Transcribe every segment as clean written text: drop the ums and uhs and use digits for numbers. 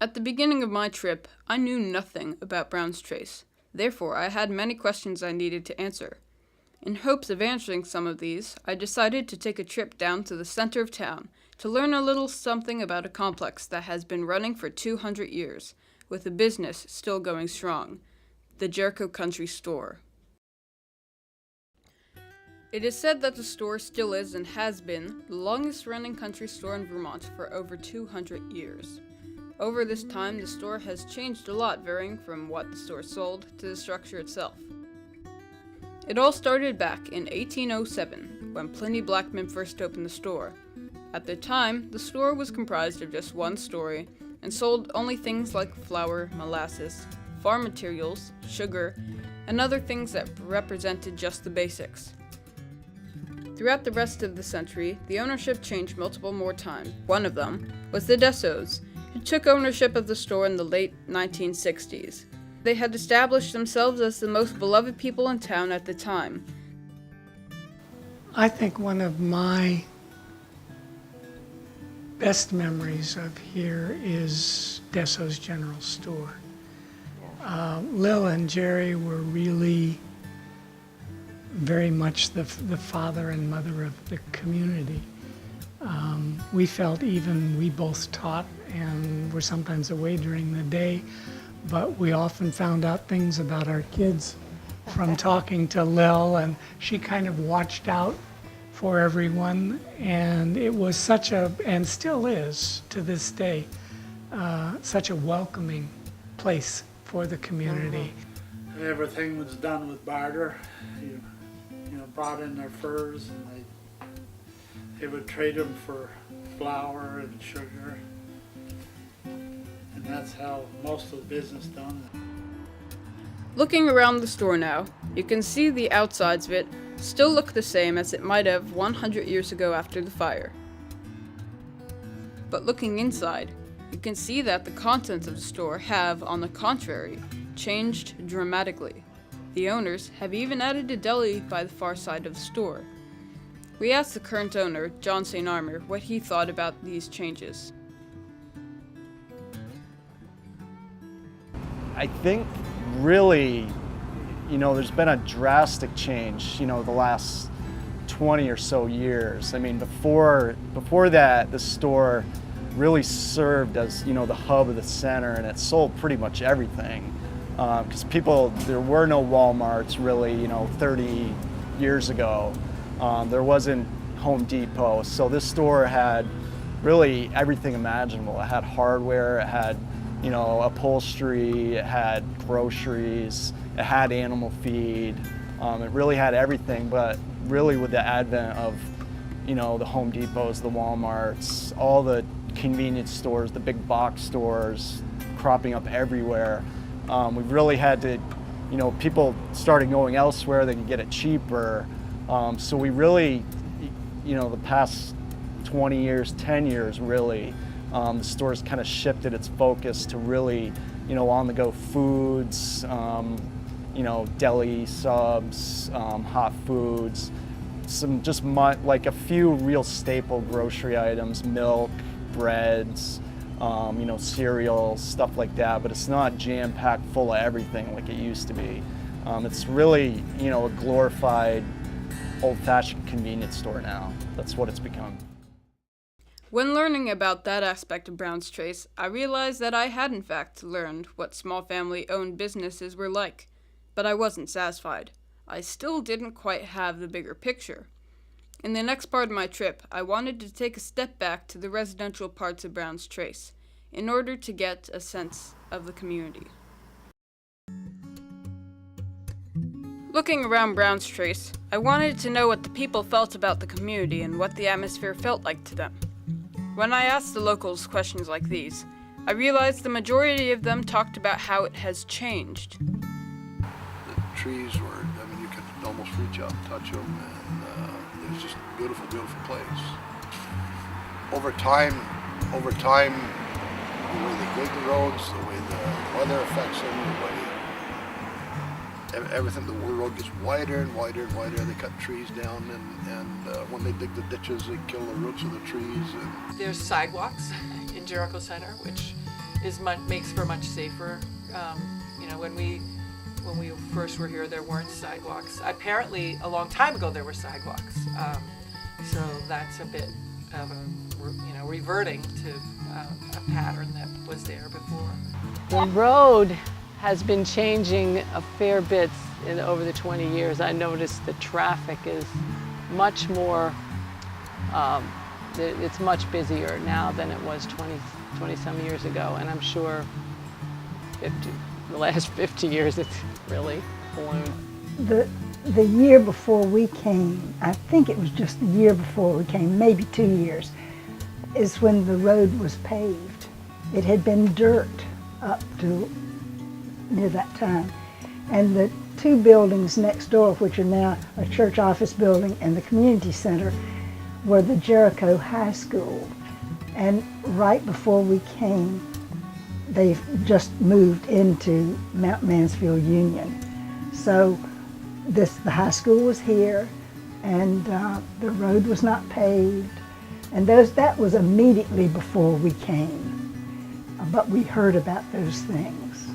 At the beginning of my trip, I knew nothing about Brown's Trace. Therefore, I had many questions I needed to answer. In hopes of answering some of these, I decided to take a trip down to the center of town to learn a little something about a complex that has been running for 200 years, with the business still going strong, the Jericho Country Store. It is said that the store still is and has been the longest running country store in Vermont for over 200 years. Over this time, the store has changed a lot, varying from what the store sold to the structure itself. It all started back in 1807, when Pliny Blackman first opened the store. At the time, the store was comprised of just one story and sold only things like flour, molasses, farm materials, sugar, and other things that represented just the basics. Throughout the rest of the century, the ownership changed multiple more times. One of them was the Dessos, who took ownership of the store in the late 1960s. They had established themselves as the most beloved people in town at the time. I think one of my best memories of here is Dessos General Store. Lil and Jerry were really very much the father and mother of the community. We felt we both taught and were sometimes away during the day, but we often found out things about our kids from talking to Lil, and she kind of watched out for everyone, and it was and still is to this day, such a welcoming place for the community. Everything was done with barter. You brought in their furs, and they would trade them for flour and sugar, and that's how most of the business done. Looking around the store now, you can see the outsides of it still look the same as it might have 100 years ago after the fire. But looking inside, you can see that the contents of the store have, on the contrary, changed dramatically. The owners have even added a deli by the far side of the store. We asked the current owner, John St. Armour, what he thought about these changes. I think really, there's been a drastic change, the last 20 or so years. I mean, before that, the store really served as, the hub of the center, and it sold pretty much everything. Because there were no Walmarts really, 30 years ago. There wasn't Home Depot, so this store had really everything imaginable. It had hardware, it had, upholstery, it had groceries, it had animal feed. It really had everything, but really with the advent of, the Home Depots, the Walmarts, all the convenience stores, the big box stores cropping up everywhere, we've really had to, people started going elsewhere, they could get it cheaper. So we really, the past 20 years, 10 years really, the store's kind of shifted its focus to really, on-the-go foods, deli subs, hot foods, like a few real staple grocery items, milk, breads, cereal, stuff like that, but it's not jam-packed full of everything like it used to be. It's really, a glorified, old-fashioned convenience store now. That's what it's become. When learning about that aspect of Brown's Trace, I realized that I had in fact learned what small family-owned businesses were like, but I wasn't satisfied. I still didn't quite have the bigger picture. In the next part of my trip, I wanted to take a step back to the residential parts of Brown's Trace in order to get a sense of the community. Looking around Brown's Trace, I wanted to know what the people felt about the community and what the atmosphere felt like to them. When I asked the locals questions like these, I realized the majority of them talked about how it has changed. The trees were, you could almost reach out and touch them, and it was just a beautiful, beautiful place. Over time, the way they grade the roads, the way the weather affects them, the way everything, the road gets wider and wider and wider. They cut trees down, and when they dig the ditches, they kill the roots of the trees. There's sidewalks in Jericho Center, which makes for much safer. You know, when we first were here, there weren't sidewalks. Apparently, a long time ago, there were sidewalks. So that's a bit of a, you know, reverting to a pattern that was there before. The road has been changing a fair bit over the 20 years. I noticed the traffic is much more, it's much busier now than it was 20 some years ago, and I'm sure the last 50 years it's really ballooned. The year before we came, I think it was just the year before we came, maybe 2 years, is when the road was paved. It had been dirt up to near that time. And the two buildings next door, which are now a church office building and the community center, were the Jericho High School. And right before we came, they just moved into Mount Mansfield Union. So the high school was here, and the road was not paved, and that was immediately before we came. But we heard about those things.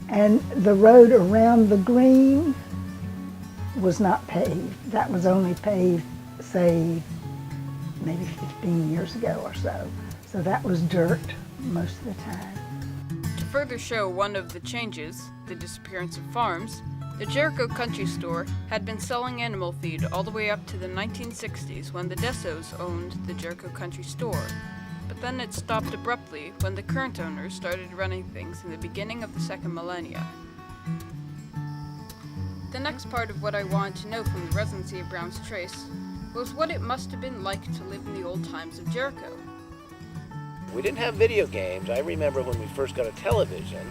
And the road around the green was not paved. That was only paved, say, maybe 15 years ago or so. So that was dirt most of the time. To further show one of the changes, the disappearance of farms, the Jericho Country Store had been selling animal feed all the way up to the 1960s when the Dessos owned the Jericho Country Store. But then it stopped abruptly when the current owners started running things in the beginning of the second millennia. The next part of what I wanted to know from the residency of Brown's Trace was what it must have been like to live in the old times of Jericho. We didn't have video games. I remember when we first got a television,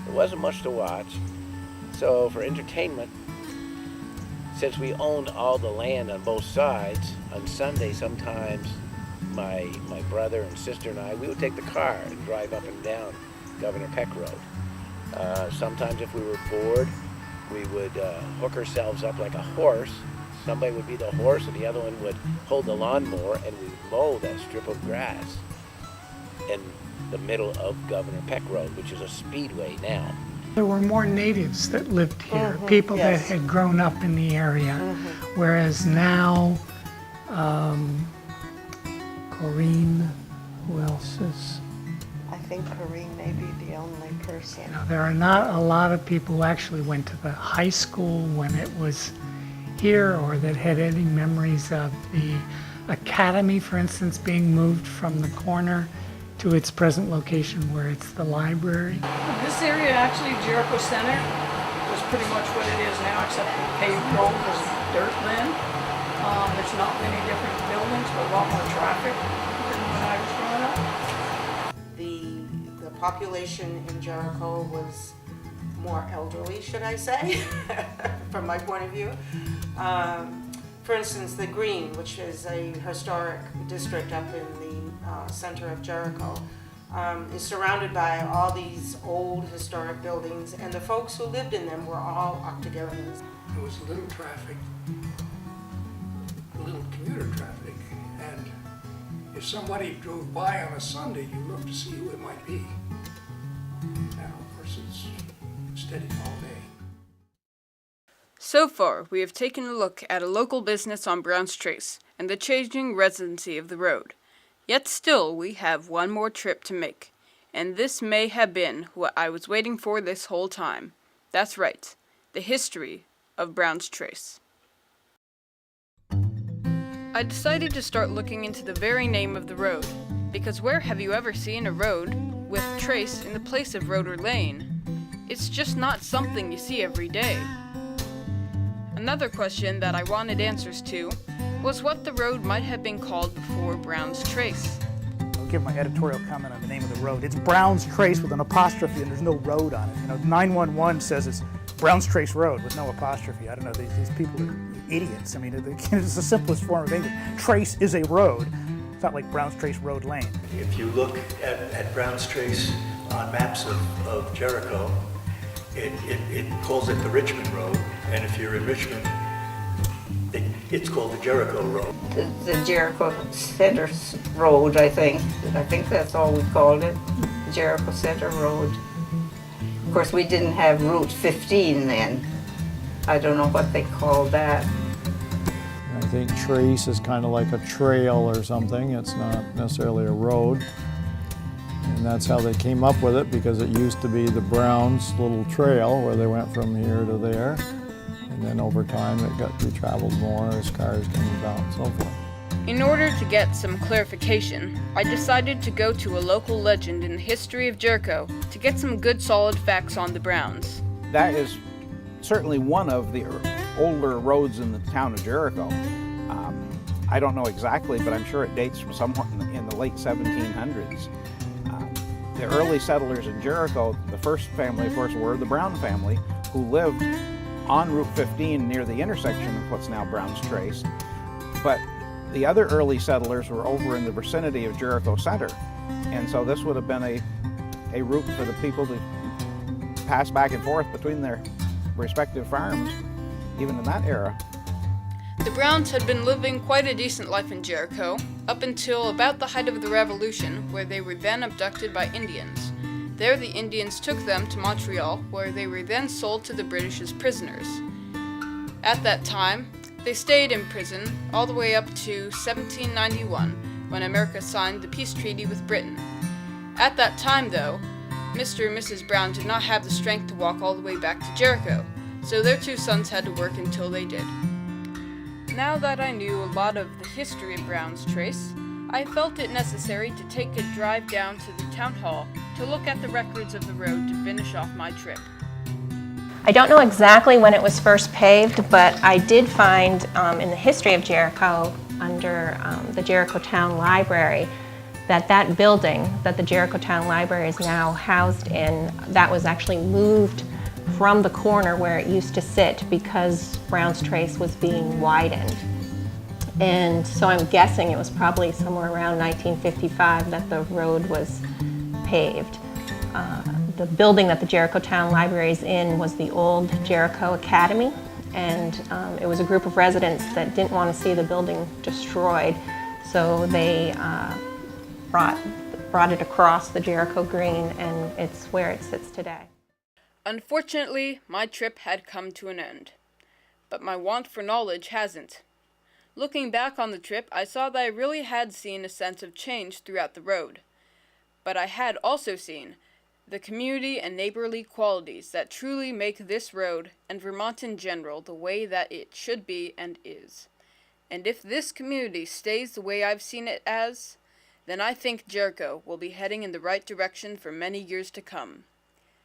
there wasn't much to watch. So for entertainment, since we owned all the land on both sides, on Sunday sometimes my brother and sister and I, we would take the car and drive up and down Governor Peck Road. Sometimes if we were bored, we would hook ourselves up like a horse. Somebody would be the horse and the other one would hold the lawnmower, and we'd mow that strip of grass in the middle of Governor Peck Road, which is a speedway now. There were more natives that lived here, people that had grown up in the area, whereas now, Corrine, who else is? I think Corrine may be the only person. You know, there are not a lot of people who actually went to the high school when it was here, or that had any memories of the academy, for instance, being moved from the corner to its present location where it's the library. This area, actually, Jericho Center, was pretty much what it is now, except the paved road was dirt then. There's not many different buildings, but a lot more traffic than when I was growing up. The population in Jericho was more elderly, should I say, from my point of view. For instance, the Green, which is a historic district up in the center of Jericho, is surrounded by all these old historic buildings, and the folks who lived in them were all octogenarians. There was little traffic, little commuter traffic, and if somebody drove by on a Sunday, you looked to see who it might be. Now, of course, it's steady all day. So far, we have taken a look at a local business on Brown's Trace and the changing residency of the road. Yet still, we have one more trip to make, and this may have been what I was waiting for this whole time. That's right, the history of Brown's Trace. I decided to start looking into the very name of the road, because where have you ever seen a road with trace in the place of road or lane? It's just not something you see every day. Another question that I wanted answers to was what the road might have been called before Brown's Trace. I'll give my editorial comment on the name of the road. It's Brown's Trace with an apostrophe, and there's no road on it. You know, 911 says it's Brown's Trace Road with no apostrophe. I don't know, these people are idiots. I mean, it's the simplest form of English. Trace is a road. It's not like Brown's Trace Road Lane. If you look at Brown's Trace on maps of Jericho, it calls it the Richmond Road, and if you're in Richmond, it's called the Jericho Road. The Jericho Center Road, I think. I think that's all we called it. Jericho Center Road. Of course, we didn't have Route 15 then. I don't know what they called that. I think trace is kind of like a trail or something. It's not necessarily a road. And that's how they came up with it, because it used to be the Browns' little trail where they went from here to there. And then over time it got traveled more as cars came about and so forth. In order to get some clarification, I decided to go to a local legend in the history of Jericho to get some good solid facts on the Browns. That is certainly one of the older roads in the town of Jericho. I don't know exactly, but I'm sure it dates from somewhere in the late 1700s. The early settlers in Jericho, the first family, of course, were the Brown family, who lived on Route 15 near the intersection of what's now Brown's Trace. But the other early settlers were over in the vicinity of Jericho Center. And so this would have been a route for the people to pass back and forth between their respective farms, even in that era. The Browns had been living quite a decent life in Jericho, up until about the height of the Revolution, where they were then abducted by Indians. There the Indians took them to Montreal, where they were then sold to the British as prisoners. At that time, they stayed in prison all the way up to 1791, when America signed the peace treaty with Britain. At that time, though, Mr. and Mrs. Brown did not have the strength to walk all the way back to Jericho, so their two sons had to work until they did. Now that I knew a lot of the history of Brown's Trace, I felt it necessary to take a drive down to the town hall to look at the records of the road to finish off my trip. I don't know exactly when it was first paved, but I did find in the history of Jericho, under the Jericho Town Library, that building that the Jericho Town Library is now housed in, that was actually moved from the corner where it used to sit because Brown's Trace was being widened. And so I'm guessing it was probably somewhere around 1955 that the road was paved. The building that the Jericho Town Library is in was the old Jericho Academy, and it was a group of residents that didn't want to see the building destroyed, so they brought it across the Jericho Green, and it's where it sits today. Unfortunately, my trip had come to an end, but my want for knowledge hasn't. Looking back on the trip, I saw that I really had seen a sense of change throughout the road, but I had also seen the community and neighborly qualities that truly make this road and Vermont in general the way that it should be and is. And if this community stays the way I've seen it as, then I think Jericho will be heading in the right direction for many years to come.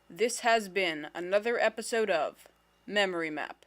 This has been another episode of Memory Map.